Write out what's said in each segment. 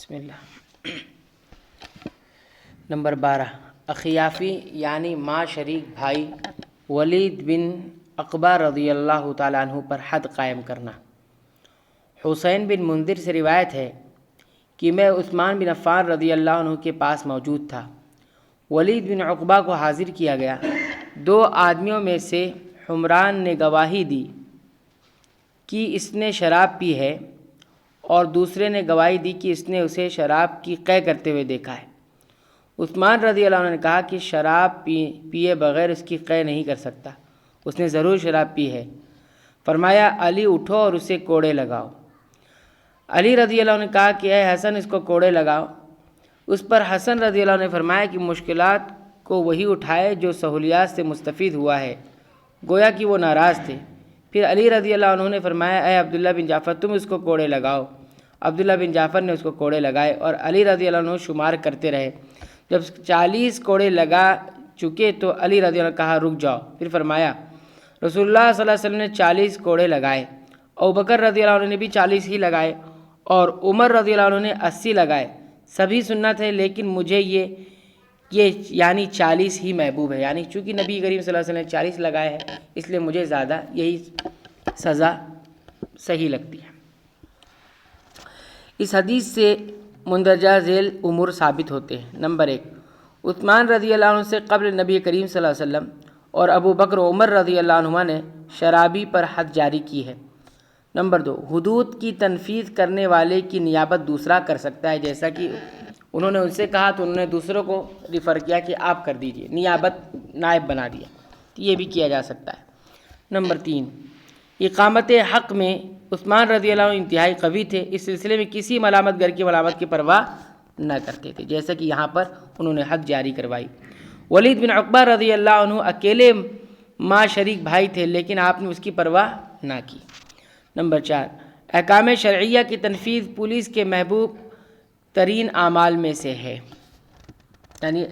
بسم اللہ۔ نمبر 12، اخیافی یعنی ماں شریک بھائی ولید بن عقبہ رضی اللہ تعالیٰ عنہ پر حد قائم کرنا۔ حسین بن منذر سے روایت ہے کہ میں عثمان بن عفان رضی اللہ عنہ کے پاس موجود تھا۔ ولید بن عقبہ کو حاضر کیا گیا۔ دو آدمیوں میں سے حمران نے گواہی دی کہ اس نے شراب پی ہے اور دوسرے نے گواہی دی کہ اس نے اسے شراب کی قے کرتے ہوئے دیکھا ہے۔ عثمان رضی اللہ عنہ نے کہا کہ شراب پیے بغیر اس کی قے نہیں کر سکتا، اس نے ضرور شراب پی ہے۔ فرمایا علی اٹھو اور اسے کوڑے لگاؤ۔ علی رضی اللہ عنہ نے کہا کہ اے حسن اس کو کوڑے لگاؤ۔ اس پر حسن رضی اللہ عنہ نے فرمایا کہ مشکلات کو وہی اٹھائے جو سہولیات سے مستفید ہوا ہے، گویا کہ وہ ناراض تھے۔ پھر علی رضی اللہ عنہ نے فرمایا اے عبداللہ بن جعفر تم اس کو کوڑے لگاؤ۔ عبداللہ بن جعفر نے اس کو کوڑے لگائے اور علی رضی اللہ عنہ شمار کرتے رہے۔ جب 40 کوڑے لگا چکے تو علی رضی اللہ عنہ نے کہا رک جاؤ۔ پھر فرمایا رسول اللہ صلی اللہ علیہ وسلم نے 40 کوڑے لگائے، ابوبکر رضی اللہ عنہ نے بھی 40 ہی لگائے اور عمر رضی اللہ عنہ نے 80 لگائے۔ سبھی سنت ہے لیکن مجھے یہ یعنی 40 ہی محبوب ہے، یعنی چونکہ نبی کریم صلی اللہ علیہ وسلم نے 40 لگائے ہیں اس لیے مجھے زیادہ یہی سزا صحیح لگتی ہے۔ اس حدیث سے مندرجہ ذیل امور ثابت ہوتے ہیں۔ نمبر 1، عثمان رضی اللہ عنہ سے قبل نبی کریم صلی اللہ علیہ وسلم اور ابو بکر و عمر رضی اللہ عنہما نے شرابی پر حد جاری کی ہے۔ نمبر 2، حدود کی تنفیذ کرنے والے کی نیابت دوسرا کر سکتا ہے، جیسا کہ انہوں نے ان سے کہا تو انہوں نے دوسروں کو ریفر کیا کہ آپ کر دیجئے، نیابت نائب بنا دیا، تو یہ بھی کیا جا سکتا ہے۔ نمبر 3، اقامت حق میں عثمان رضی اللہ عنہ انتہائی قوی تھے، اس سلسلے میں کسی ملامت گر کی ملامت کی پرواہ نہ کرتے تھے، جیسا کہ یہاں پر انہوں نے حد جاری کروائی۔ ولید بن عقبہ رضی اللہ عنہ اکیلے ماں شریک بھائی تھے لیکن آپ نے اس کی پرواہ نہ کی۔ نمبر 4، احکام شرعیہ کی تنفیذ پولیس کے محبوب ترین اعمال میں سے ہے، یعنی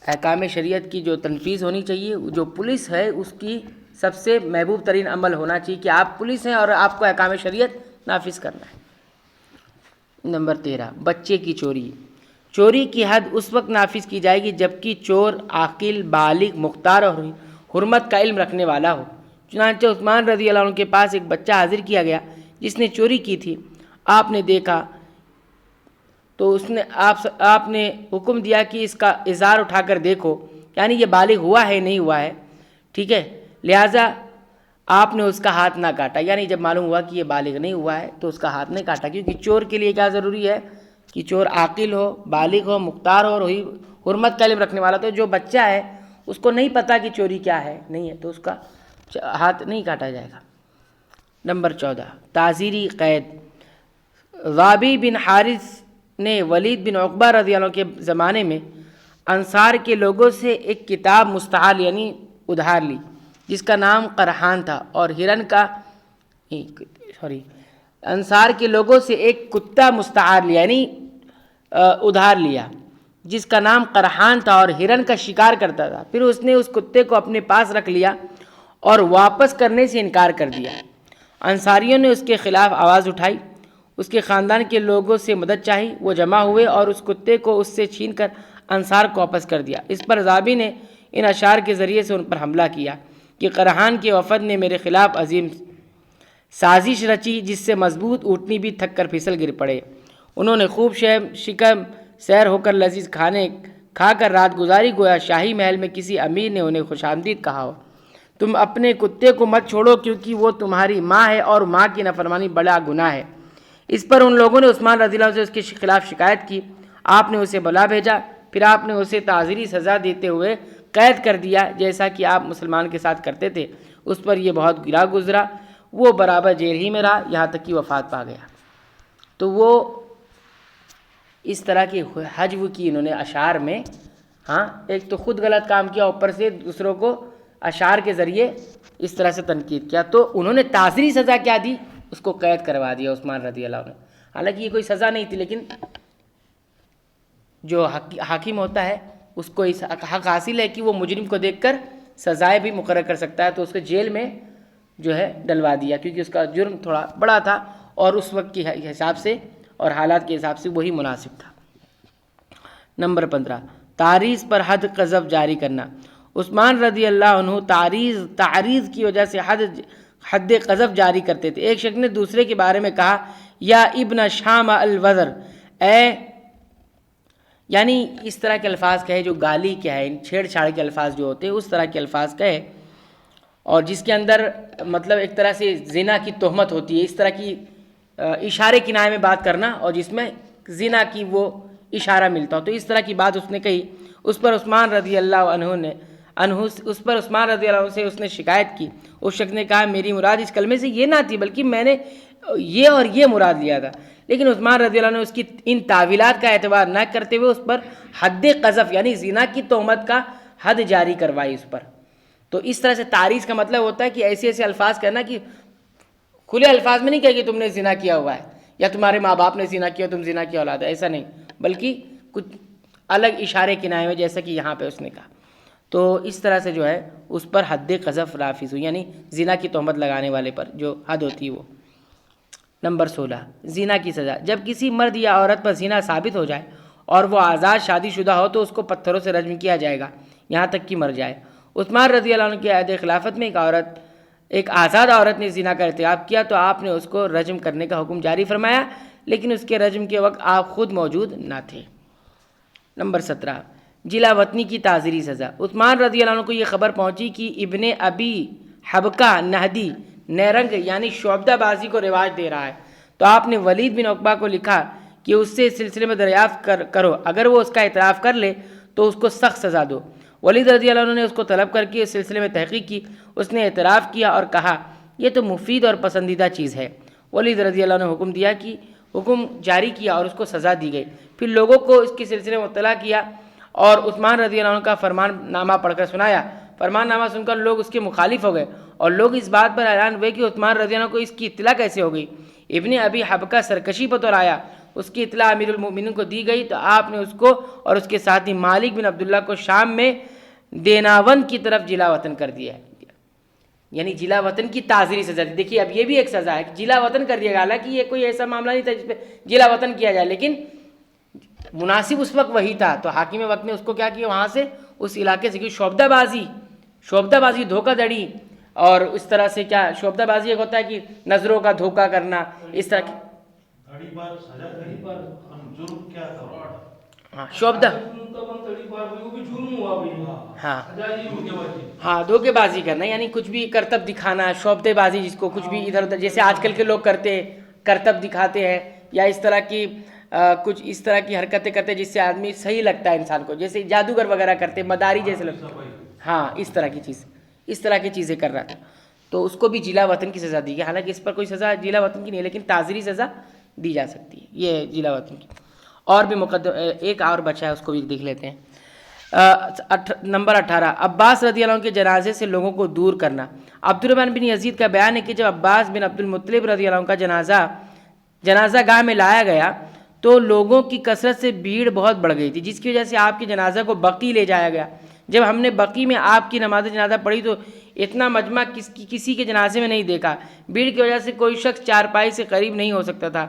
احکام شریعت کی جو تنفیذ ہونی چاہیے، جو پولیس ہے اس کی سب سے محبوب ترین عمل ہونا چاہیے کہ آپ پولیس ہیں اور آپ کو احکام شریعت نافذ کرنا ہے۔ نمبر 13، بچے کی چوری۔ چوری کی حد اس وقت نافذ کی جائے گی جبکہ چور عاقل، بالغ، مختار اور حرمت کا علم رکھنے والا ہو۔ چنانچہ عثمان رضی اللہ عنہ کے پاس ایک بچہ حاضر کیا گیا جس نے چوری کی تھی۔ آپ نے دیکھا تو آپ نے حکم دیا کہ اس کا ازار اٹھا کر دیکھو، یعنی یہ بالغ ہوا ہے نہیں ہوا ہے، ٹھیک ہے، لہٰذا آپ نے اس کا ہاتھ نہ کاٹا، یعنی جب معلوم ہوا کہ یہ بالغ نہیں ہوا ہے تو اس کا ہاتھ نہیں کاٹا، کیونکہ چور کے لیے کیا ضروری ہے کہ چور عاقل ہو، بالغ ہو، مختار ہو اور حرمت کا علم رکھنے والا۔ تو جو بچہ ہے اس کو نہیں پتہ کہ چوری کیا ہے نہیں ہے تو اس کا ہاتھ نہیں کاٹا جائے گا۔ نمبر 14، تعزیری قید۔ ضابی بن حارث نے ولید بن عقبہ رضی اللہ عنہ کے زمانے میں انصار کے لوگوں سے ایک کتاب مستعار یعنی ادھار لی جس کا نام قرحان تھا، اور انصار کے لوگوں سے ایک کتا مستعار لیا یعنی ادھار لیا جس کا نام قرحان تھا اور ہرن کا شکار کرتا تھا۔ پھر اس نے اس کتے کو اپنے پاس رکھ لیا اور واپس کرنے سے انکار کر دیا۔ انصاریوں نے اس کے خلاف آواز اٹھائی، اس کے خاندان کے لوگوں سے مدد چاہی، وہ جمع ہوئے اور اس کتے کو اس سے چھین کر انصار کو واپس کر دیا۔ اس پر ضابی نے ان اشعار کے ذریعے سے ان پر حملہ کیا کہ قرحان کے وفد نے میرے خلاف عظیم سازش رچی جس سے مضبوط اونٹنی بھی تھک کر پھسل گر پڑے۔ انہوں نے خوب شکم سیر ہو کر لذیذ کھانے کھا کر رات گزاری، گویا شاہی محل میں کسی امیر نے انہیں خوش آمدید کہا ہو۔ تم اپنے کتے کو مت چھوڑو کیونکہ وہ تمہاری ماں ہے اور ماں کی نافرمانی بڑا گناہ ہے۔ اس پر ان لوگوں نے عثمان رضی اللہ عنہ سے اس کے خلاف شکایت کی۔ آپ نے اسے بلا بھیجا، پھر آپ نے اسے تعزیری سزا دیتے ہوئے قید کر دیا جیسا کہ آپ مسلمان کے ساتھ کرتے تھے۔ اس پر یہ بہت گرا گزرا، وہ برابر جیل ہی میں رہا یہاں تک کہ وفات پا گیا۔ تو وہ اس طرح کی حجو کی انہوں نے اشعار میں، ایک تو خود غلط کام کیا، اوپر سے دوسروں کو اشعار کے ذریعے اس طرح سے تنقید کیا، تو انہوں نے تعزیری سزا کیا دی، اس کو قید کروا دیا عثمان رضی اللہ عنہ۔ حالانکہ یہ کوئی سزا نہیں تھی لیکن جو حاکم ہوتا ہے اس کو اس حق حاصل ہے کہ وہ مجرم کو دیکھ کر سزائے بھی مقرر کر سکتا ہے، تو اس کو جیل میں جو ہے ڈلوا دیا کیونکہ اس کا جرم تھوڑا بڑا تھا اور اس وقت کے حساب سے اور حالات کے حساب سے وہی مناسب تھا۔ نمبر 15 تعریض پر حد قذف جاری کرنا۔ عثمان رضی اللہ عنہ تعریض کی وجہ سے حد قذف جاری کرتے تھے۔ ایک شخص نے دوسرے کے بارے میں کہا یا ابن شام الوزر، یعنی اس طرح کے الفاظ کہے جو گالی کیا ہے، چھیڑ چھاڑ کے الفاظ جو ہوتے ہیں اس طرح کے الفاظ کہے، اور جس کے اندر مطلب ایک طرح سے زنا کی تہمت ہوتی ہے، اس طرح کی اشارے کنائے میں بات کرنا اور جس میں زنا کی وہ اشارہ ملتا ہو، تو اس طرح کی بات اس نے کہی۔ اس پر عثمان رضی اللہ عنہ سے اس نے شکایت کی۔ اس شخص نے کہا میری مراد اس کلمے سے یہ نہ تھی بلکہ میں نے یہ اور یہ مراد لیا تھا، لیکن عثمان رضی اللہ عنہ نے اس کی ان تعویلات کا اعتبار نہ کرتے ہوئے اس پر حد قذف یعنی زنا کی تہمت کا حد جاری کروائی اس پر۔ تو اس طرح سے تعریض کا مطلب ہوتا ہے کہ ایسے ایسے الفاظ کہنا کہ کھلے الفاظ میں نہیں کہے کہ تم نے زنا کیا ہوا ہے یا تمہارے ماں باپ نے زنا کیا تم زنا کی اولاد ہے، ایسا نہیں، بلکہ کچھ الگ اشارے کنائے میں، جیسا کہ یہاں پہ اس نے کہا۔ تو اس طرح سے جو ہے اس پر حد قذف نافذ ہوئی، یعنی زنا کی تہمت لگانے والے پر جو حد ہوتی ہے وہ۔ نمبر 16 زنا کی سزا۔ جب کسی مرد یا عورت پر زنا ثابت ہو جائے اور وہ آزاد شادی شدہ ہو تو اس کو پتھروں سے رجم کیا جائے گا یہاں تک کہ مر جائے۔ عثمان رضی اللہ عنہ کے عہد خلافت میں ایک آزاد عورت نے زنا کا ارتکاب کیا تو آپ نے اس کو رجم کرنے کا حکم جاری فرمایا، لیکن اس کے رجم کے وقت آپ خود موجود نہ تھے۔ نمبر 17 جلا وطنی کی تعزیری سزا۔ عثمان رضی اللہ عنہ کو یہ خبر پہنچی کہ ابن ابی حبکہ نہدی نیرنگ یعنی شعبدہ بازی کو رواج دے رہا ہے، تو آپ نے ولید بن عقبہ کو لکھا کہ اس سے اس سلسلے میں دریافت کرو، اگر وہ اس کا اعتراف کر لے تو اس کو سخت سزا دو۔ ولید رضی اللہ عنہ نے اس کو طلب کر کے اس سلسلے میں تحقیق کی، اس نے اعتراف کیا اور کہا یہ تو مفید اور پسندیدہ چیز ہے۔ ولید رضی اللہ عنہ نے حکم جاری کیا اور اس کو سزا دی گئی۔ پھر لوگوں کو اس کے سلسلے میں مطلع کیا اور عثمان رضی اللہ عنہ کا فرمان نامہ پڑھ کر سنایا۔ فرمان نامہ سن کر لوگ اس کے مخالف ہو گئے اور لوگ اس بات پر حیران ہوئے کہ عثمان رضی اللہ عنہ کو اس کی اطلاع کیسے ہو گئی۔ ابن ابی حبکہ سرکشی پر تو آیا، اس کی اطلاع امیر المؤمنین کو دی گئی تو آپ نے اس کو اور اس کے ساتھی مالک بن عبداللہ کو شام میں دیناون کی طرف جلا وطن کر دیا ہے، یعنی جلا وطن کی تعزیری سزا دی۔ دیکھیے اب یہ بھی ایک سزا ہے، جلا وطن کر دیا گیا، حالانکہ یہ کوئی ایسا معاملہ نہیں تھا جس پہ جلا وطن کیا جائے، لیکن مناسب اس وقت وہی تھا تو حاکم وقت نے اس کو کیا کیا، وہاں سے اس علاقے سے، کہ شعبدہ بازی دھوکہ دڑی، اور اس طرح سے کیا شعبدہ بازی ایک ہوتا ہے کہ نظروں کا دھوکہ کرنا، اس طرح کی شعبدہ ہاں دھوکے بازی کرنا یعنی کچھ بھی کرتب دکھانا، شعبدے بازی جس کو کچھ بھی ادھر ادھر جیسے آج کل کے لوگ کرتے ہیں، کرتب دکھاتے ہیں یا اس طرح کی کچھ اس طرح کی حرکتیں کرتے جس سے آدمی صحیح لگتا ہے انسان کو، جیسے جادوگر وغیرہ کرتے، مداری جیسے لگتا ہے، ہاں اس طرح کی چیزیں کر رہا تھا، تو اس کو بھی جلا وطن کی سزا دی گئی۔ حالانکہ اس پر کوئی سزا جلا وطن کی نہیں ہے، لیکن تعزیری سزا دی جا سکتی ہے، یہ جلا وطن کی۔ اور بھی ایک اور بچہ ہے، اس کو بھی دیکھ لیتے ہیں۔ نمبر 18 عباس رضی اللہ عنہ کے جنازے سے لوگوں کو دور کرنا۔ عبدالرحمن بن یزید کا بیان ہے کہ جب عباس بن عبد المطلب رضی اللہ عنہ کا جنازہ گاہ میں لایا گیا تو لوگوں کی کثرت سے بھیڑ بہت بڑھ گئی تھی، جس کی وجہ سے آپ کے جنازہ کو بقیع لے جایا گیا۔ جب ہم نے بقیع میں آپ کی نماز جنازہ پڑھی تو اتنا مجمع کسی کے جنازے میں نہیں دیکھا، بھیڑ کی وجہ سے کوئی شخص چارپائی سے قریب نہیں ہو سکتا تھا۔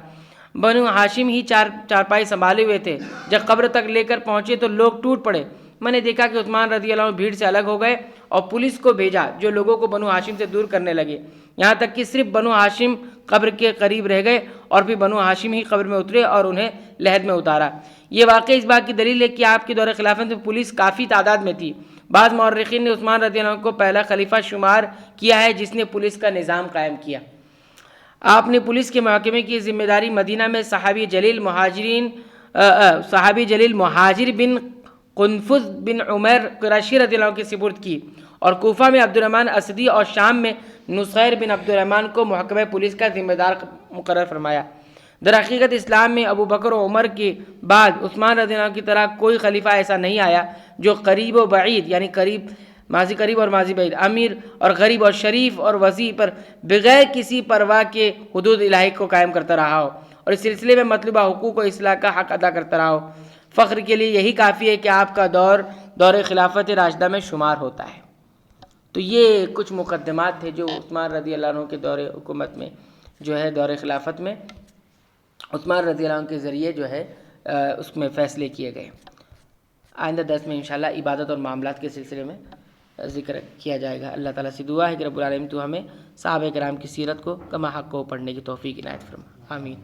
بنو ہاشم ہی چارپائی سنبھالے ہوئے تھے، جب قبر تک لے کر پہنچے تو لوگ ٹوٹ پڑے۔ میں نے دیکھا کہ عثمان رضی اللہ عنہ بھیڑ سے الگ ہو گئے اور پولیس کو بھیجا جو لوگوں کو بنو ہاشم سے دور کرنے لگے، یہاں تک کہ صرف بنو ہاشم قبر کے قریب رہ گئے اور پھر بنو ہاشم ہی قبر میں اترے اور انہیں لحد میں اتارا۔ یہ واقعہ اس بات کی دلیل ہے کہ آپ کے دور خلافت میں پولیس کافی تعداد میں تھی۔ بعض مورخین نے عثمان رضی اللہ عنہ کو پہلا خلیفہ شمار کیا ہے جس نے پولیس کا نظام قائم کیا۔ آپ نے پولیس کے محکمے کی ذمہ داری مدینہ میں صحابی جلیل مہاجر بن قنفذ بن عمیر قریشی رضی اللہ عنہ کے سپرد کی، اور کوفہ میں عبدالرحمن اسدی اور شام میں نصیر بن عبدالرحمن کو محکمہ پولیس کا ذمہ دار مقرر فرمایا۔ در حقیقت اسلام میں ابو بکر و عمر کے بعد عثمان رضی اللہ عنہ کی طرح کوئی خلیفہ ایسا نہیں آیا جو قریب و بعید یعنی ماضی قریب اور ماضی بعید، امیر اور غریب اور شریف اور وضیع پر بغیر کسی پرواہ کے حدود الہی کو قائم کرتا رہا ہو اور اس سلسلے میں مطلوبہ حقوق و اصلاح کا حق ادا کرتا رہا ہو۔ فخر کے لیے یہی کافی ہے کہ آپ کا دور خلافت راشدہ میں شمار ہوتا ہے۔ تو یہ کچھ مقدمات تھے جو عثمان رضی اللہ عنہ کے دور حکومت میں جو ہے دور خلافت میں عثمان رضی اللہ عنہ کے ذریعے جو ہے اس میں فیصلے کیے گئے۔ آئندہ درس میں انشاءاللہ عبادت اور معاملات کے سلسلے میں ذکر کیا جائے گا۔ اللہ تعالیٰ سے دعا ہے کہ رب العالمین تو ہمیں صحابہ کرام کی سیرت کو کما حق کو پڑھنے کی توفیق عنایت فرما، آمین۔